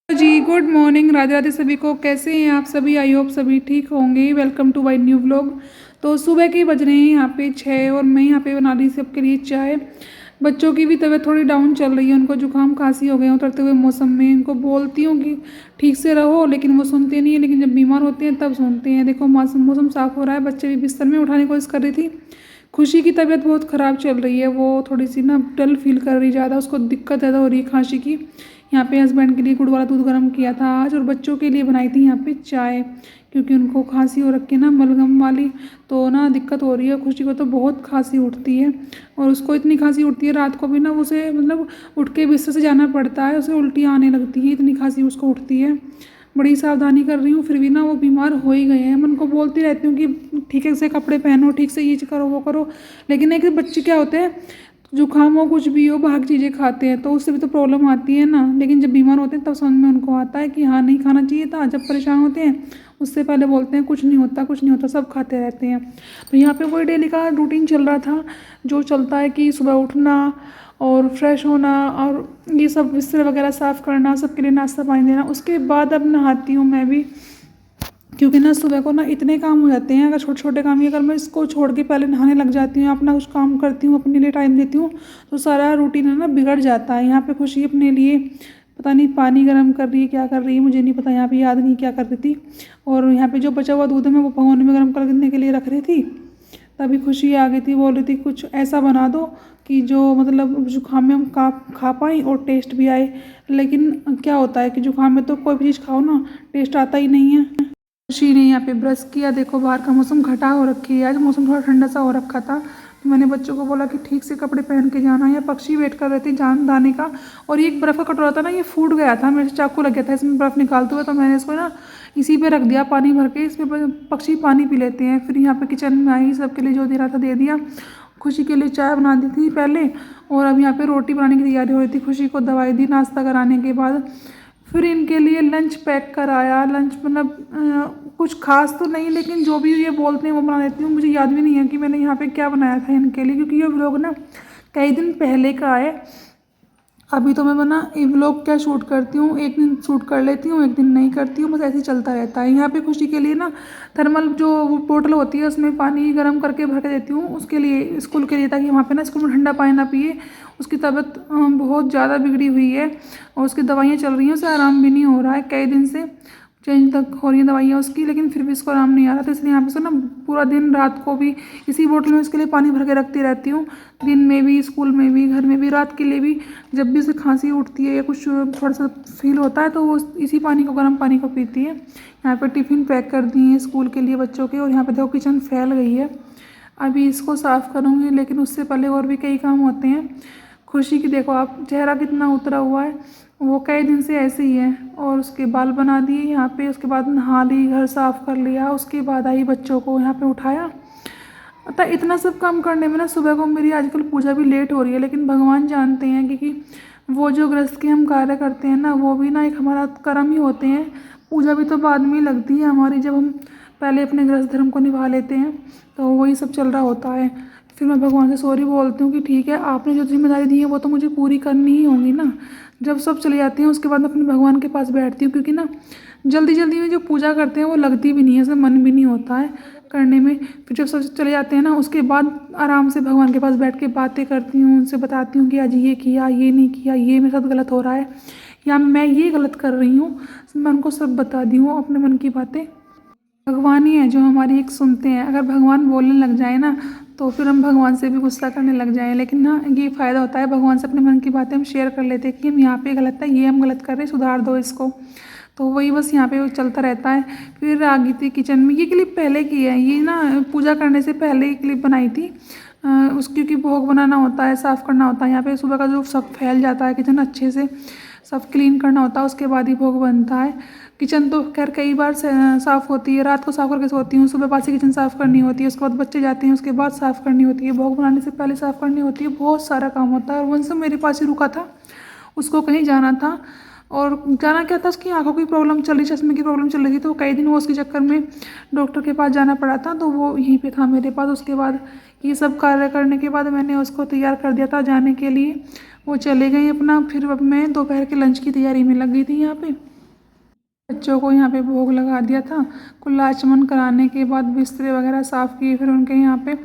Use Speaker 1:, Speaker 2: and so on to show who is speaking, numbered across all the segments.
Speaker 1: जी good morning, Radhe Radhe सभी को। कैसे हैं आप सभी? आई होप सभी ठीक होंगे। Welcome to my new vlog. तो सुबह के बज रहे हैं यहाँ पे 6 और मैं यहाँ पे बना रही सबके लिए चाय। बच्चों की भी तबीयत थोड़ी डाउन चल रही है, उनको जुकाम खांसी हो गए उतरते हुए मौसम में। इनको बोलती हूँ कि ठीक से रहो, लेकिन वो सुनते नहीं है। लेकिन जब बीमार होते हैं तब सुनते हैं। देखो मौसम मौसम साफ़ हो रहा है, बच्चे भी बिस्तर में उठाने की कोशिश कर रही थी। खुशी की तबीयत बहुत ख़राब चल रही है, वो थोड़ी सी ना डल फील कर रही ज़्यादा, उसको दिक्कत ज़्यादा हो रही है खांसी की। यहाँ पे हस्बैंड के लिए गुड़ वाला दूध गर्म किया था आज, और बच्चों के लिए बनाई थी यहाँ पे चाय, क्योंकि उनको खांसी हो रखी है ना बलगम वाली। तो ना दिक्कत हो रही है। खुशी को तो बहुत खांसी उठती है, और उसको इतनी खांसी उठती है रात को भी ना उसे मतलब उठ के बिस्तर से जाना पड़ता है, उसे उल्टियाँ आने लगती है, इतनी खांसी उसको उठती है। बड़ी सावधानी कर रही हूँ, फिर भी ना वो बीमार हो ही गए हैं। मैं उनको बोलती रहती हूँ कि ठीक से कपड़े पहनो, ठीक से ये करो वो करो, लेकिन एक बच्चे क्या होते हैं, जुकाम हो कुछ भी हो बाहर की चीज़ें खाते हैं तो उससे भी तो प्रॉब्लम आती है ना। लेकिन जब बीमार होते हैं तब समझ में उनको आता है कि हाँ नहीं खाना चाहिए था। जब परेशान होते हैं उससे पहले बोलते हैं कुछ नहीं होता कुछ नहीं होता, सब खाते रहते हैं। तो यहाँ पे वही डेली का रूटीन चल रहा था जो चलता है कि सुबह उठना और फ्रेश होना और ये सब बिस्तर वगैरह साफ़ करना, सबके लिए नाश्ता पानी देना। उसके बाद अब नहाती हूँ मैं भी, क्योंकि ना सुबह को ना इतने काम हो जाते हैं। अगर छोटे छोटे काम ही अगर मैं इसको छोड़ के पहले नहाने लग जाती हूँ, अपना कुछ काम करती हूँ, अपने लिए टाइम देती हूँ, तो सारा रूटीन है ना बिगड़ जाता है। यहाँ पे खुशी अपने लिए पता नहीं पानी गर्म कर रही है, क्या कर रही है मुझे नहीं पता, यहाँ पे याद नहीं क्या कर रही थी। और यहाँ पे जो बचा हुआ दूध है मैं वो भगोने में गर्म करने के लिए रख रही थी। तभी खुशी आ गई थी, बोल रही थी कुछ ऐसा बना दो कि जो मतलब जुकाम में हम खा पाएँ और टेस्ट भी आए। लेकिन क्या होता है कि जुकाम में तो कोई भी चीज़ खाओ ना टेस्ट आता ही नहीं है। खुशी ने यहाँ पे ब्रश किया। देखो बाहर का मौसम घटा हो रखी है, आज मौसम थोड़ा ठंडा सा हो रखा था। तो मैंने बच्चों को बोला कि ठीक से कपड़े पहन के जाना। या पक्षी वेट कर रहे थे जान दाने का, और ये एक बर्फ़ का कटोरा था ना, ये फूट गया था, मेरे से चाकू लग गया था इसमें बर्फ़ निकालते हुए। तो मैंने इसको ना इसी पे रख दिया पानी भर के, इसमें पक्षी पानी पी लेते हैं। फिर यहाँ पे किचन में आई, सबके लिए जो दे रहा था दे दिया। खुशी के लिए चाय बना दी थी पहले, और अब यहाँ पे रोटी बनाने की तैयारी हो रही थी। खुशी को दवाई दी नाश्ता कराने के बाद, फिर इनके लिए लंच पैक कराया। लंच मतलब कुछ खास तो नहीं, लेकिन जो भी ये बोलते हैं वो बना देती हूँ। मुझे याद भी नहीं है कि मैंने यहाँ पे क्या बनाया था इनके लिए, क्योंकि ये व्लॉग ना कई दिन पहले का है। अभी तो मैं बना ये व्लॉग क्या शूट करती हूँ, एक दिन शूट कर लेती हूँ, एक दिन नहीं करती हूँ, बस ऐसे ही चलता रहता है। यहाँ पे खुशी के लिए ना थर्मल जो बोतल होती है उसमें पानी गर्म करके भर के देती हूँ उसके लिए, स्कूल के लिए, ताकि वहाँ पे ना स्कूल में ठंडा पानी ना पिए। उसकी तबीयत बहुत ज़्यादा बिगड़ी हुई है, और उसकी दवाइयाँ चल रही हैं, उसे आराम भी नहीं हो रहा है। कई दिन से चेंज तक हो रही है दवाइयाँ उसकी, लेकिन फिर भी इसको आराम नहीं आ रहा। तो इसलिए यहाँ पे से ना पूरा दिन रात को भी इसी बोतल में इसके लिए पानी भर के रखती रहती हूँ, दिन में भी, स्कूल में भी, घर में भी, रात के लिए भी। जब भी उसे खांसी उठती है या कुछ थोड़ा सा फील होता है तो वो इसी पानी को, गर्म पानी को पीती है। यहाँ पर टिफ़िन पैक कर दिए हैं स्कूल के लिए बच्चों के, और यहाँ पर देखो किचन फैल गई है। अभी इसको साफ़ करूँगी, लेकिन उससे पहले और भी कई काम होते हैं। खुशी की देखो आप, चेहरा कितना उतरा हुआ है, वो कई दिन से ऐसे ही है। और उसके बाल बना दिए यहाँ पे, उसके बाद नहा ली, घर साफ़ कर लिया, उसके बाद आई बच्चों को यहाँ पे उठाया। अतः इतना सब काम करने में ना सुबह को मेरी आजकल पूजा भी लेट हो रही है। लेकिन भगवान जानते हैं, क्योंकि वो जो गृहस्थ के हम कार्य करते हैं ना, वो भी ना एक हमारा कर्म ही होते हैं। पूजा भी तो बाद में ही लगती है हमारी, जब हम पहले अपने गृहस्थ धर्म को निभा लेते हैं। तो वही सब चल रहा होता है। फिर मैं भगवान से सॉरी बोलती हूँ कि ठीक है, आपने जो जिम्मेदारी दी है वो तो मुझे पूरी करनी ही होगी ना। जब सब चले जाते हैं उसके बाद मैं अपने भगवान के पास बैठती हूँ, क्योंकि ना जल्दी जल्दी में जो पूजा करते हैं वो लगती भी नहीं है, उसमें मन भी नहीं होता है करने में। फिर जब सब चले जाते हैं ना उसके बाद आराम से भगवान के पास बैठ के बातें करती हूँ, उनसे बताती हूँ कि आज ये किया, ये नहीं किया, ये मेरे साथ गलत हो रहा है, या मैं ये गलत कर रही हूँ। मैं उनको सब बता दी हूँ अपने मन की बातें। भगवान ही है जो हमारी एक सुनते हैं। अगर भगवान बोलने लग जाए ना तो फिर हम भगवान से भी गुस्सा करने लग जाएं। लेकिन ना ये फ़ायदा होता है, भगवान से अपने मन की बातें हम शेयर कर लेते हैं कि हम यहाँ पे गलत है, ये हम गलत कर रहे हैं, सुधार दो इसको। तो वही बस यहाँ पे चलता रहता है। फिर आ गई थी किचन में, ये क्लिप पहले की है, ये ना पूजा करने से पहले ही क्लिप बनाई थी। उस क्योंकि भोग बनाना होता है, साफ़ करना होता है। यहाँ पे सुबह का जो सब फैल जाता है किचन, अच्छे से सब क्लीन करना होता है, उसके बाद ही भोग बनता है। किचन तो खैर कई बार साफ़ होती है, रात को साफ़ करके सोती हूँ, सुबह पास से किचन साफ़ करनी होती है, उसके बाद बच्चे जाते हैं उसके बाद साफ़ करनी होती है, भोग बनाने से पहले साफ़ करनी होती है, बहुत सारा काम होता है। और वंश मेरे पास ही रुका था, उसको कहीं जाना था। और जाना क्या था, उसकी आंखों की प्रॉब्लम चल रही, चश्मे की प्रॉब्लम चल रही थी, तो कई दिन वो उसके चक्कर में डॉक्टर के पास जाना पड़ा था। तो वो यहीं पे था मेरे पास। उसके बाद ये सब कार्य करने के बाद मैंने उसको तैयार कर दिया था जाने के लिए, वो चले गए अपना। फिर अब मैं दोपहर के लंच की तैयारी में लग गई थी यहाँ पे। बच्चों को यहाँ पे भोग लगा दिया था। कुल्ला आचमन कराने के बाद बिस्तरे वगैरह साफ़ किए, फिर उनके यहाँ पे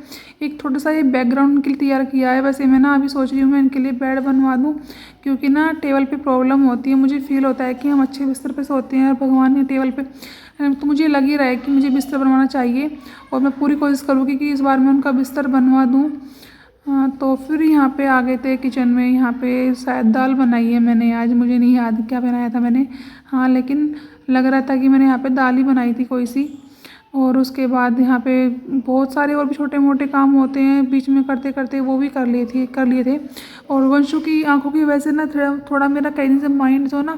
Speaker 1: एक छोटा सा ये बैकग्राउंड उनके लिए तैयार किया है। वैसे मैं ना अभी सोच रही हूँ मैं इनके लिए बेड बनवा दूँ, क्योंकि ना टेबल पे प्रॉब्लम होती है। मुझे फील होता है कि हम अच्छे बिस्तर पे सोते हैं और भगवान ने टेबल पे, तो मुझे लग ही रहा है कि मुझे बिस्तर बनवाना चाहिए और मैं पूरी कोशिश करूँगी कि इस बार मैं उनका बिस्तर बनवा दूँ। हाँ, तो फिर यहाँ पे आ गए थे किचन में। यहाँ पे शायद दाल बनाई है मैंने आज, मुझे नहीं याद क्या बनाया था मैंने। हाँ, लेकिन लग रहा था कि मैंने यहाँ पे दाल ही बनाई थी कोई सी। और उसके बाद यहाँ पे बहुत सारे और भी छोटे मोटे काम होते हैं, बीच में करते करते वो भी कर लिए थे। और वंशु की आंखों की वजह से ना थोड़ा मेरा कहीं से माइंड जो ना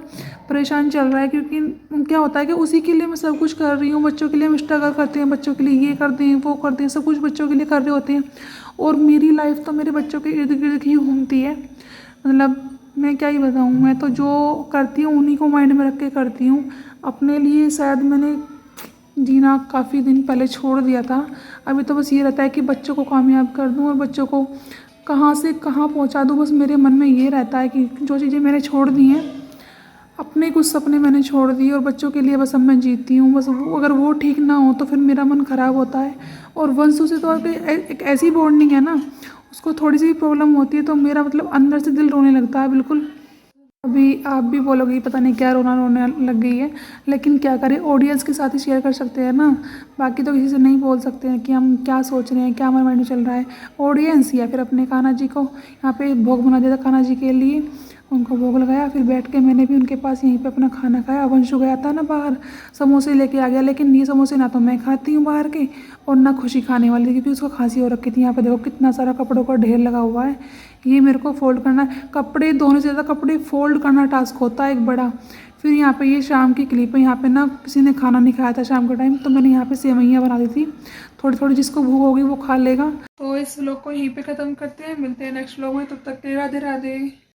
Speaker 1: परेशान चल रहा है, क्योंकि क्या होता है कि उसी के लिए मैं सब कुछ कर रही हूँ। बच्चों के लिए हम स्ट्रगल करते हैं, बच्चों के लिए ये करते हैं वो करते हैं, सब कुछ बच्चों के लिए कर रहे होते हैं, और मेरी लाइफ तो मेरे बच्चों के इर्द गिर्द ही घूमती है। मतलब मैं क्या ही बताऊँ, मैं तो जो करती हूँ उन्हीं को माइंड में रख के करती हूँ। अपने लिए शायद मैंने जीना काफ़ी दिन पहले छोड़ दिया था। अभी तो बस ये रहता है कि बच्चों को कामयाब कर दूँ और बच्चों को कहाँ से कहाँ पहुँचा दूँ। बस मेरे मन में ये रहता है कि जो चीज़ें मैंने छोड़ दी हैं, अपने कुछ सपने मैंने छोड़ दिए और बच्चों के लिए बस अब मैं जीती हूँ। बस वो अगर वो ठीक ना हो तो फिर मेरा मन ख़राब होता है। और वंशु से तो एक ऐसी बॉन्डिंग है ना, उसको थोड़ी सी भी प्रॉब्लम होती है तो मेरा मतलब अंदर से दिल रोने लगता है बिल्कुल। अभी आप भी बोलोगे पता नहीं क्या रोने लग गई है, लेकिन क्या करें, ऑडियंस के साथ ही शेयर कर सकते हैं ना। बाकी तो किसी से नहीं बोल सकते हैं कि हम क्या सोच रहे हैं, क्या हमारे माइंड में चल रहा है। ऑडियंस या फिर अपने कान्हा जी को यहाँ पे भोग बना दिया था, कान्हा जी के लिए उनको भोग लगाया। फिर बैठ के मैंने भी उनके पास यहीं पे अपना खाना खाया। वंशु गया था ना बाहर, समोसे लेके आ गया, लेकिन ये समोसे ना तो मैं खाती हूँ बाहर के और ना खुशी खाने वाली थी, क्योंकि उसको खांसी हो रखी थी। यहाँ पे देखो कितना सारा कपड़ों का ढेर लगा हुआ है। ये मेरे को फोल्ड करना, कपड़े धोने से ज़्यादा कपड़े फोल्ड करना टास्क होता है एक बड़ा। फिर यहाँ पे ये शाम की क्लिप है। यहाँ पे ना किसी ने खाना नहीं खाया था शाम के टाइम, तो मैंने यहाँ पे सेवइयाँ बना दी थी। थोड़ी थोड़ी जिसको भूख होगी वो खा लेगा। तो इस व्लॉग को यहीं पे ख़त्म करते हैं, मिलते हैं नेक्स्ट व्लॉग में। तब तक के राधे राधे।